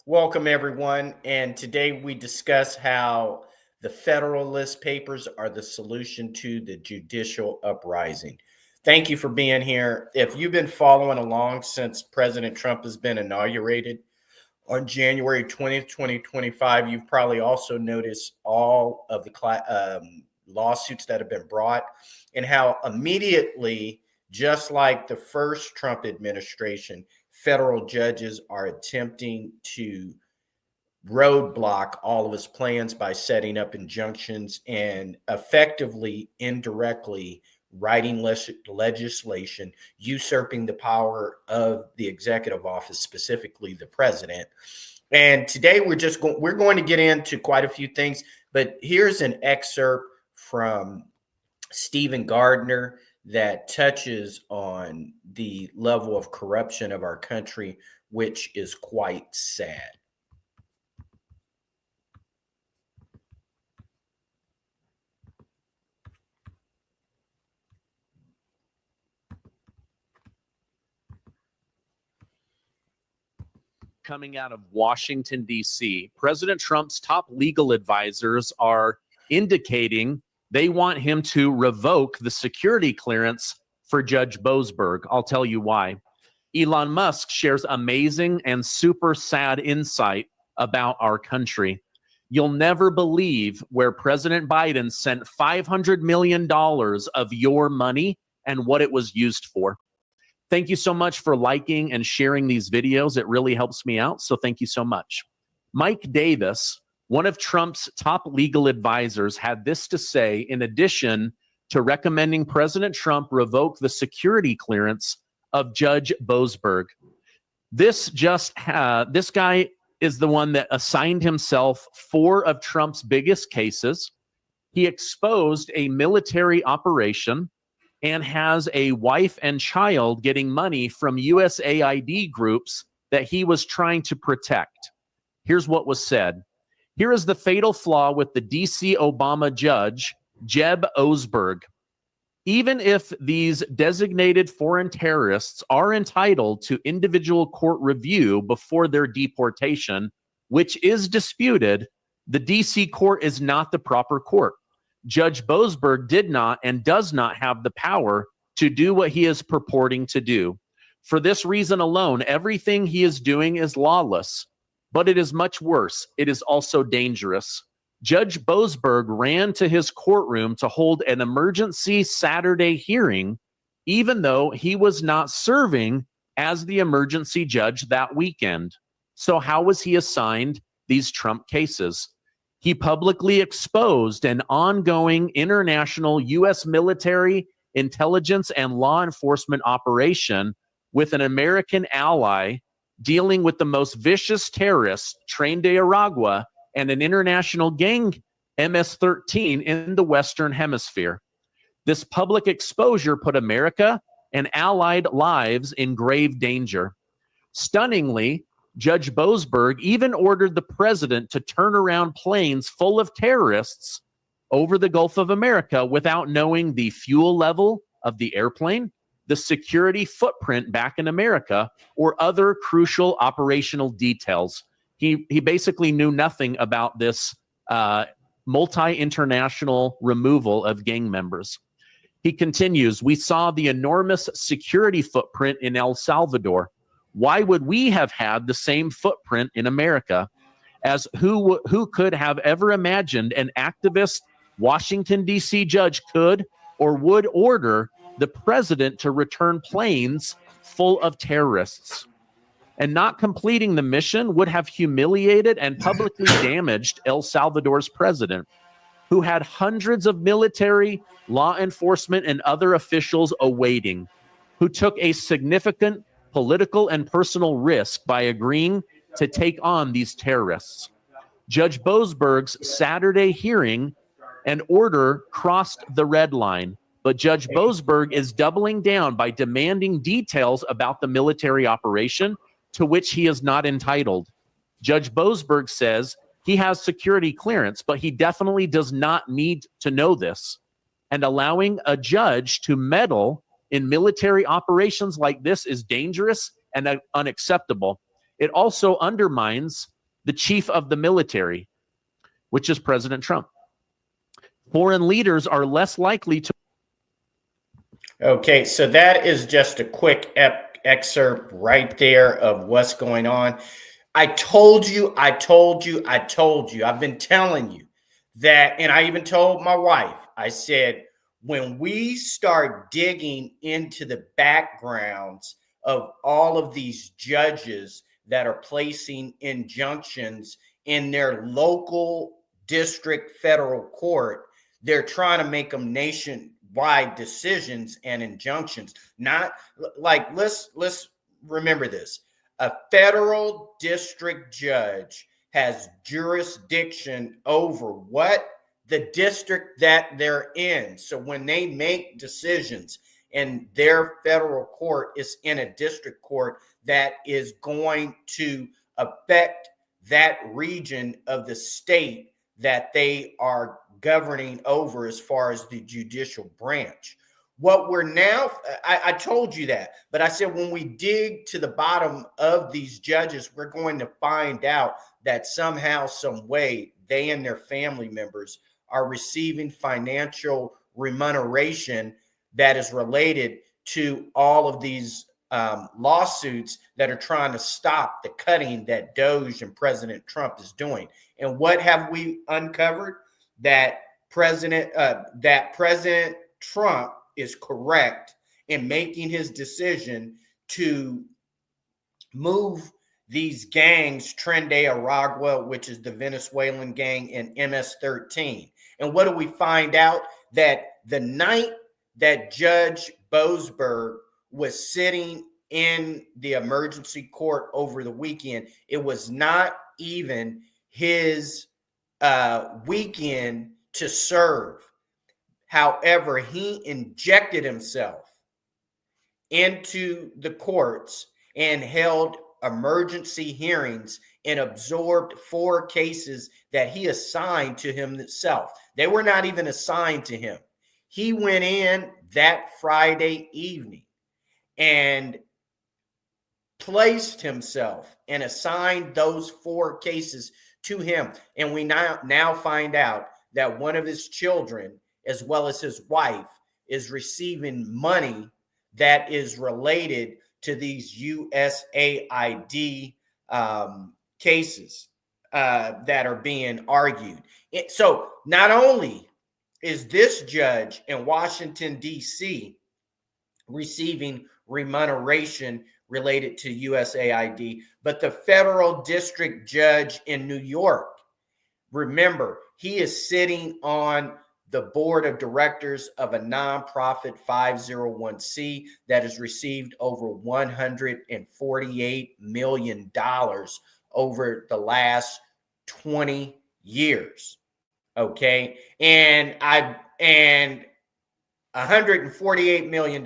Welcome, everyone. And today we discuss how the Federalist Papers are the solution to the judicial uprising. Thank you for being here. If you've been following along since President Trump has been inaugurated on January 20th, 2025, you've probably also noticed all of the lawsuits that have been brought and how immediately, just like the first Trump administration, federal judges are attempting to roadblock all of his plans by setting up injunctions and effectively, indirectly writing legislation, usurping the power of the executive office, specifically the president. And today we're going to get into quite a few things, but here's an excerpt from Stephen Gardner that touches on the level of corruption of our country, which is quite sad. Coming out of Washington, D.C., President Trump's top legal advisors are indicating they want him to revoke the security clearance for Judge Boasberg. I'll tell you why. Elon Musk shares amazing and super sad insight about our country. You'll never believe where President Biden sent $500 million of your money and what it was used for. Thank you so much for liking and sharing these videos. It really helps me out, so thank you so much. Mike Davis, one of Trump's top legal advisors, had this to say in addition to recommending President Trump revoke the security clearance of Judge Boasberg. This guy is the one that assigned himself 4 of Trump's biggest cases. He exposed a military operation and has a wife and child getting money from USAID groups that he was trying to protect. Here's what was said. Here is the fatal flaw with the DC Obama judge, Jeb Boasberg. Even if these designated foreign terrorists are entitled to individual court review before their deportation, which is disputed, the DC court is not the proper court. Judge Boasberg did not and does not have the power to do what he is purporting to do. For this reason alone, everything he is doing is lawless, but it is much worse. It is also dangerous. Judge Boasberg ran to his courtroom to hold an emergency Saturday hearing, even though he was not serving as the emergency judge that weekend. So how was he assigned these Trump cases? He publicly exposed an ongoing international U.S. military, intelligence, and law enforcement operation with an American ally dealing with the most vicious terrorists, Tren de Aragua, and an international gang, MS-13, in the Western Hemisphere. This public exposure put America and allied lives in grave danger. Stunningly, Judge Boasberg even ordered the president to turn around planes full of terrorists over the Gulf of America without knowing the fuel level of the airplane, the security footprint back in America, or other crucial operational details. He basically knew nothing about this multi-international removal of gang members. He continues, we saw the enormous security footprint in El Salvador. Why would we have had the same footprint in America? As who could have ever imagined an activist Washington, D.C. judge could or would order the president to return planes full of terrorists? And not completing the mission would have humiliated and publicly damaged El Salvador's president, who had hundreds of military, law enforcement, and other officials awaiting, who took a significant political and personal risk by agreeing to take on these terrorists. Judge Boasberg's Saturday hearing and order crossed the red line, but Judge Boasberg is doubling down by demanding details about the military operation to which he is not entitled. Judge Boasberg says he has security clearance, but he definitely does not need to know this. And allowing a judge to meddle in military operations like this is dangerous and unacceptable. It also undermines the chief of the military, which is President Trump. Foreign leaders are less likely to. Okay, so that is just a quick excerpt right there of what's going on. I told you. I've been telling you that, and I even told my wife, I said, when we start digging into the backgrounds of all of these judges that are placing injunctions in their local district federal court, they're trying to make them nationwide decisions and injunctions. Not like, let's remember this. A federal district judge has jurisdiction over what? The district that they're in. So when they make decisions and their federal court is in a district court that is going to affect that region of the state that they are governing over as far as the judicial branch. What we're now, I told you that, but I said when we dig to the bottom of these judges, we're going to find out that somehow, some way, they and their family members are receiving financial remuneration that is related to all of these lawsuits that are trying to stop the cutting that Doge and President Trump is doing. And what have we uncovered? That President Trump is correct in making his decision to move these gangs, Tren de Aragua, which is the Venezuelan gang, and MS-13. And what do we find out? That the night that Judge Boasberg was sitting in the emergency court over the weekend, it was not even his weekend to serve. However, he injected himself into the courts and held emergency hearings and absorbed 4 cases that he assigned to himself. They were not even assigned to him. He went in that Friday evening and placed himself and assigned those 4 cases to him. And we now find out that one of his children, as well as his wife, is receiving money that is related to these USAID cases that are being argued. So not only is this judge in Washington, D.C. receiving remuneration related to USAID, but the federal district judge in New York, remember, he is sitting on the board of directors of a nonprofit 501c that has received over $148 million over the last 20 years. Okay. And $148 million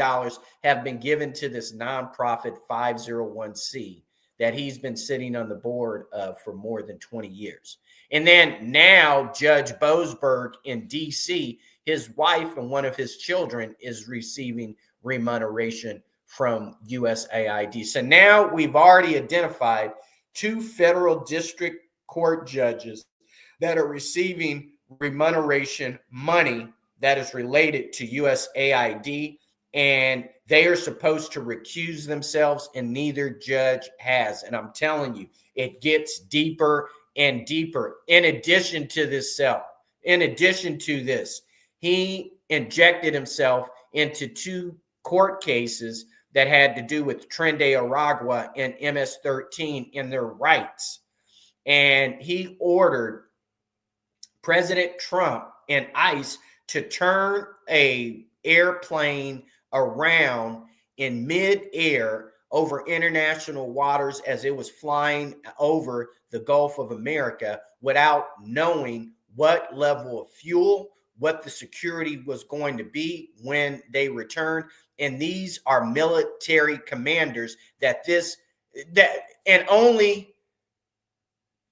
have been given to this nonprofit 501c that he's been sitting on the board of for more than 20 years. And then now Judge Boasberg in D.C., his wife and one of his children is receiving remuneration from USAID. So now we've already identified 2 federal district court judges that are receiving remuneration money that is related to USAID, and they are supposed to recuse themselves, and neither judge has. And I'm telling you, it gets deeper and deeper. In addition to this, he injected himself into 2 court cases that had to do with Tren de Aragua and MS-13 and their rights. And he ordered President Trump and ICE to turn a airplane around in midair over international waters as it was flying over the Gulf of America without knowing what level of fuel, what the security was going to be when they returned. And these are military commanders and only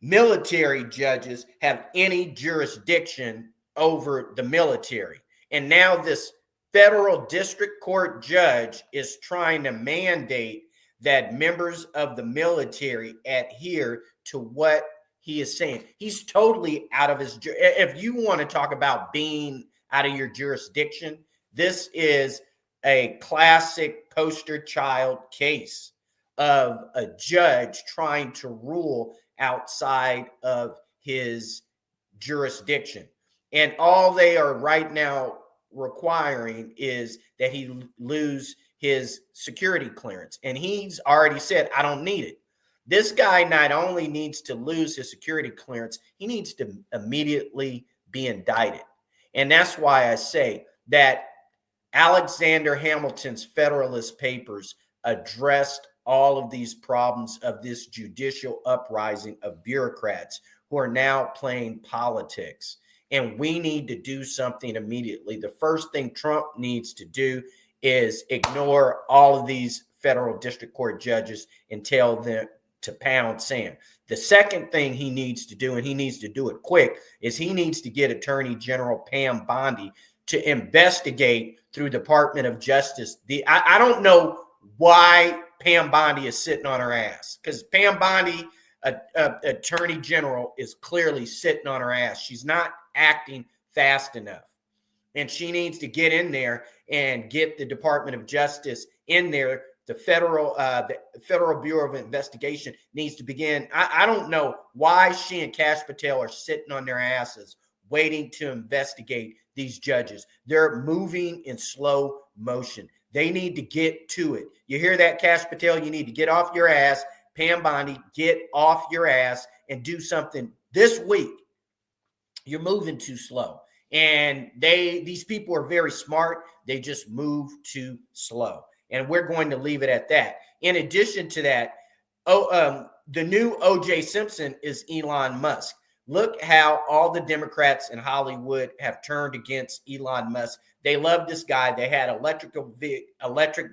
military judges have any jurisdiction over the military. And now this federal district court judge is trying to mandate that members of the military adhere to what he is saying. He's totally out of his. If you want to talk about being out of your jurisdiction, this is a classic poster child case of a judge trying to rule outside of his jurisdiction. And all they are right now requiring is that he lose his security clearance. And he's already said, I don't need it. This guy not only needs to lose his security clearance, he needs to immediately be indicted. And that's why I say that Alexander Hamilton's Federalist Papers addressed all of these problems of this judicial uprising of bureaucrats who are now playing politics. And we need to do something immediately. The first thing Trump needs to do is ignore all of these federal district court judges and tell them to pound sand. The second thing he needs to do, and he needs to do it quick, is he needs to get Attorney General Pam Bondi to investigate through Department of Justice. I don't know why Pam Bondi is sitting on her ass, because Pam Bondi, Attorney General, is clearly sitting on her ass. She's not acting fast enough. And she needs to get in there and get the Department of Justice in there. The Federal Bureau of Investigation needs to begin. I don't know why she and Kash Patel are sitting on their asses waiting to investigate these judges. They're moving in slow motion. They need to get to it. You hear that, Kash Patel? You need to get off your ass. Pam Bondi, get off your ass and do something this week. You're moving too slow. And these people are very smart. They just move too slow. And we're going to leave it at that. In addition to that, the new O.J. Simpson is Elon Musk. Look how all the Democrats in Hollywood have turned against Elon Musk. They love this guy. They had electric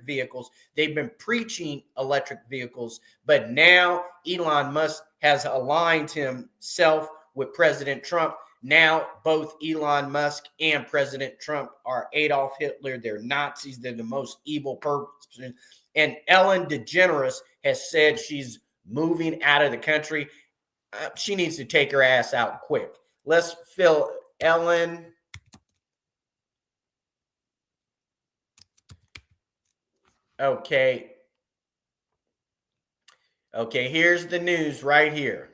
vehicles. They've been preaching electric vehicles. But now Elon Musk has aligned himself with President Trump. Now both Elon Musk and President Trump are Adolf Hitler. They're Nazis. They're the most evil person. And Ellen DeGeneres has said she's moving out of the country. She needs to take her ass out quick. Let's fill Ellen. Okay. Okay, here's the news right here.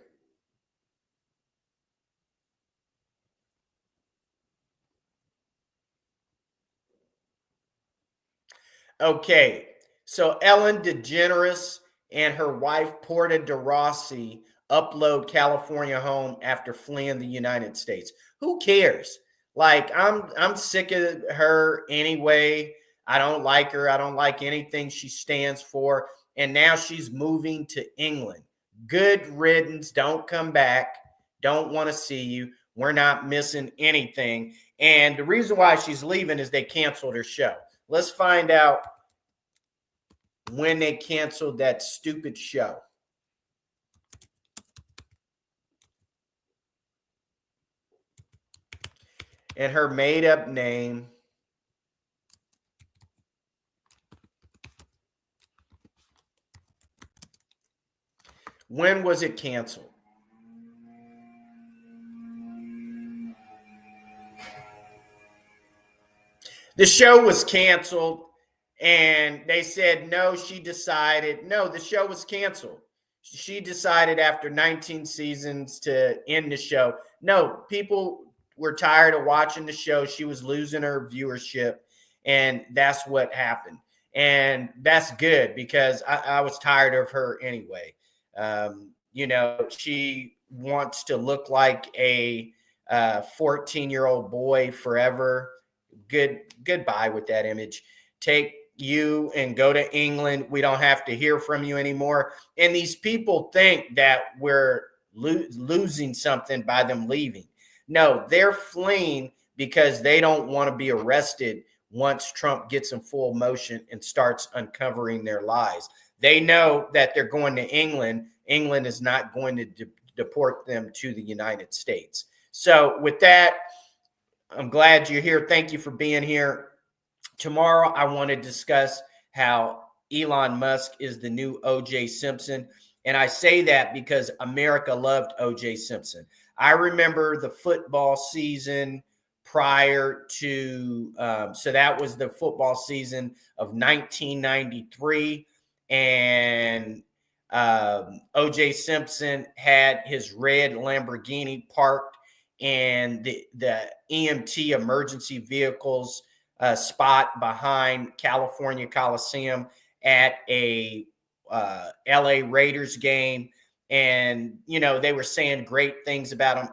Okay, so Ellen DeGeneres and her wife Porta de Rossi upload California home after fleeing the United States. Who cares? Like, I'm sick of her anyway. I don't like her. I don't like anything she stands for. And now she's moving to England. Good riddance. Don't come back. Don't want to see you. We're not missing anything. And the reason why she's leaving is they canceled her show. Let's find out when they canceled that stupid show. And her made-up name. When was it canceled? The show was canceled, and they said, no, the show was canceled. She decided after 19 seasons to end the show. No, people were tired of watching the show. She was losing her viewership, and that's what happened. And that's good, because I was tired of her anyway. She wants to look like a 14-year-old boy forever. Goodbye with that image. Take you and go to England. We don't have to hear from you anymore. And these people think that we're losing something by them leaving. No, they're fleeing because they don't want to be arrested once Trump gets in full motion and starts uncovering their lies. They know that they're going to England. England is not going to deport them to the United States. So with that, I'm glad you're here. Thank you for being here. Tomorrow, I want to discuss how Elon Musk is the new O.J. Simpson. And I say that because America loved O.J. Simpson. I remember the football season prior to, so that was the football season of 1993. And O.J. Simpson had his red Lamborghini parked in the EMT emergency vehicles spot behind California Coliseum at a LA Raiders game. And, they were saying great things about him.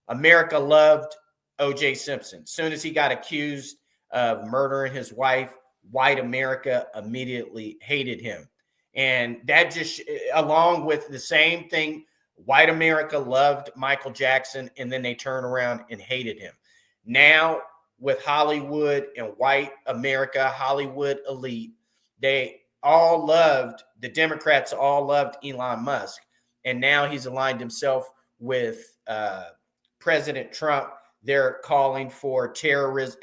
America loved O.J. Simpson. As soon as he got accused of murdering his wife, white America immediately hated him. And that just, along with the same thing, white America loved Michael Jackson, and then they turned around and hated him. Now, with Hollywood and white America, Hollywood elite, the Democrats all loved Elon Musk. And now he's aligned himself with President Trump. They're calling for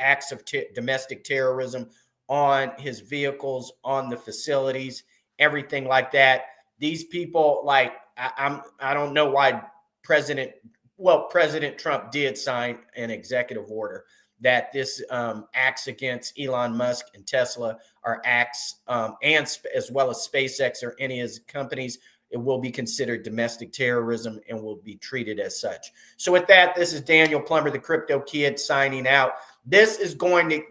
acts of domestic terrorism on his vehicles, on the facilities, everything like that. These people, I don't know why President Trump did sign an executive order that this acts against Elon Musk and Tesla are acts, and as well as SpaceX or any of his companies, it will be considered domestic terrorism and will be treated as such. So with that, this is Daniel Plummer, the Crypto Kid, signing out. This is going to,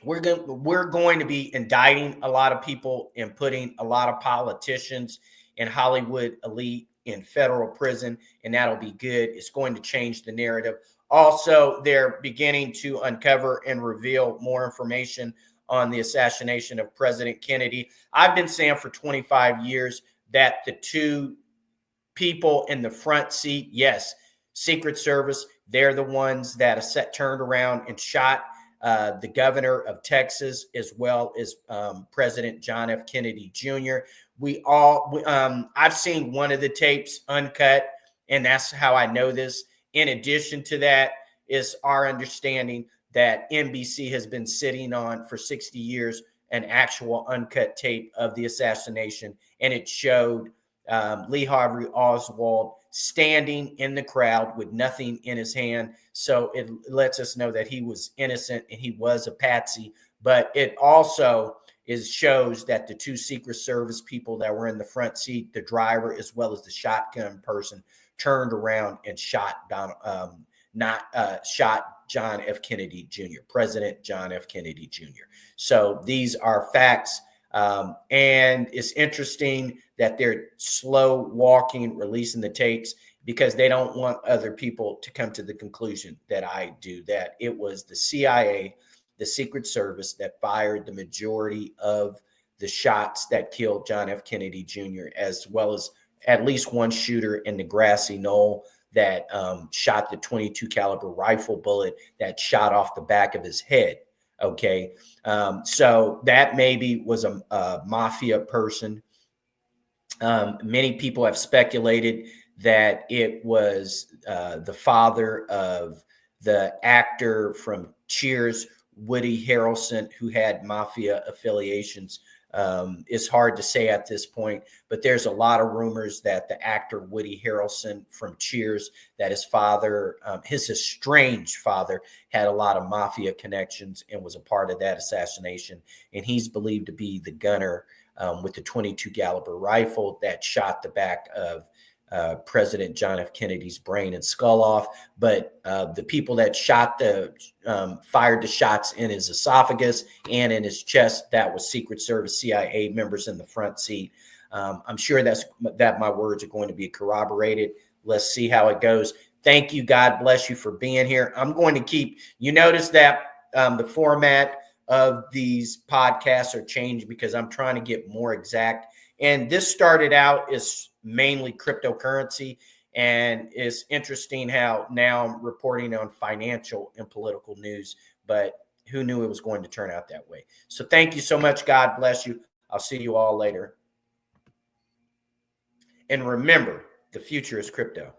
we're going to be indicting a lot of people and putting a lot of politicians and Hollywood elite in federal prison, and that'll be good. It's going to change the narrative. Also, they're beginning to uncover and reveal more information on the assassination of President Kennedy. I've been saying for 25 years that the two people in the front seat, yes, Secret Service, they're the ones that turned around and shot the governor of Texas, as well as President John F. Kennedy Jr. I've seen one of the tapes uncut, and that's how I know this. In addition to that, is our understanding that NBC has been sitting on for 60 years an actual uncut tape of the assassination, and it showed Lee Harvey Oswald standing in the crowd with nothing in his hand. So it lets us know that he was innocent and he was a patsy. But it also shows that the two Secret Service people that were in the front seat, the driver as well as the shotgun person, turned around and shot John F. Kennedy Jr., President John F. Kennedy Jr. So these are facts. And it's interesting that they're slow walking, releasing the tapes, because they don't want other people to come to the conclusion that I do, that it was the CIA, the Secret Service, that fired the majority of the shots that killed John F. Kennedy Jr., as well as at least one shooter in the grassy knoll that shot the .22 caliber rifle bullet that shot off the back of his head. Okay. So that maybe was a mafia person. Many people have speculated that it was the father of the actor from Cheers, Woody Harrelson, who had mafia affiliations. It's hard to say at this point, but there's a lot of rumors that the actor Woody Harrelson from Cheers, that his father, his estranged father, had a lot of mafia connections and was a part of that assassination. And he's believed to be the gunner with the .22 caliber rifle that shot the back of President John F. Kennedy's brain and skull off. But the people that fired the shots in his esophagus and in his chest, that was Secret Service, CIA members in the front seat. I'm sure that my words are going to be corroborated. Let's see how it goes. Thank you. God bless you for being here. I'm going to keep, you notice that the format of these podcasts are changed because I'm trying to get more exact. And this started out as mainly cryptocurrency. And it's interesting how now I'm reporting on financial and political news, but who knew it was going to turn out that way? So thank you so much. God bless you. I'll see you all later. And remember, the future is crypto.